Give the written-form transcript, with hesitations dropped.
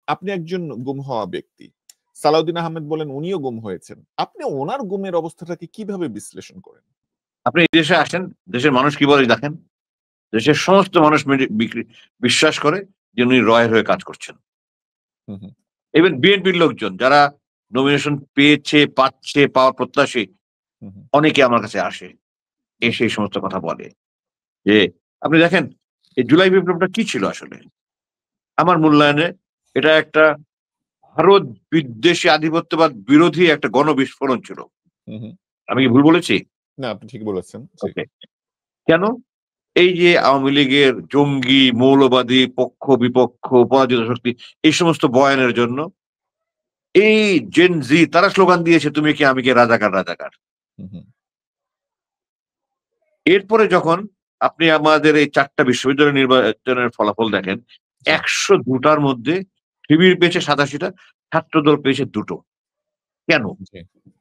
আপনি একজন গুম হওয়া ব্যক্তি। সালাউদ্দিন আহমেদ বলেন উনিও গুম হয়েছেন। আপনি ওনার গুমের অবস্থাটাকে কিভাবে বিশ্লেষণ করেন? আপনি এই দেশে আসেন, দেশের মানুষ কি বলে দেখেন। দেশের সমস্ত মানুষ বিশ্বাস করে যে উনি রয়ের হয়ে কাজ করছেন। হু, হু, ইভেন বিএনপির লোকজন যারা নমিনেশন পেয়েছে, পাচ্ছে, পাওয়ার প্রত্যাশী, হু, হু। অনেকে আমার কাছে আসে। এসে আচ্ছা। এই সমস্ত কথা বলে। যে আপনি দেখেন এই জুলাই বিপ্লবটা কি ছিল আসলে? আমার মূল্যায়নে এটা একটা ভারত বিদ্বেষী আধিপত্যবাদ বিরোধী একটা গণবিস্ফোরণ ছিল। হু, হু। আমি কি ভুল বলেছি? না, আপনি ঠিক বলেছেন। জি। ওকে। কেন? এই যে আওয়ামী লীগের জঙ্গি, মৌলবাদী, পক্ষ বিপক্ষ, পরাজিত শক্তি এই সমস্ত বয়ানের জন্য এই জেন জি তারা স্লোগান দিয়েছে, "তুমি কে আমি কে রাজাকার, রাজাকার।" হু, হু, এরপরে যখন আপনি আমাদের এই ৪ টা বিশ্ববিদ্যালয় নির্বাচনের ফলাফল দেখেন, জি। ১০২ টার মধ্যে শিবির পেয়েছে ৮৭ টা, ছাত্রদল পেয়েছে ২ টো। কেন? জি।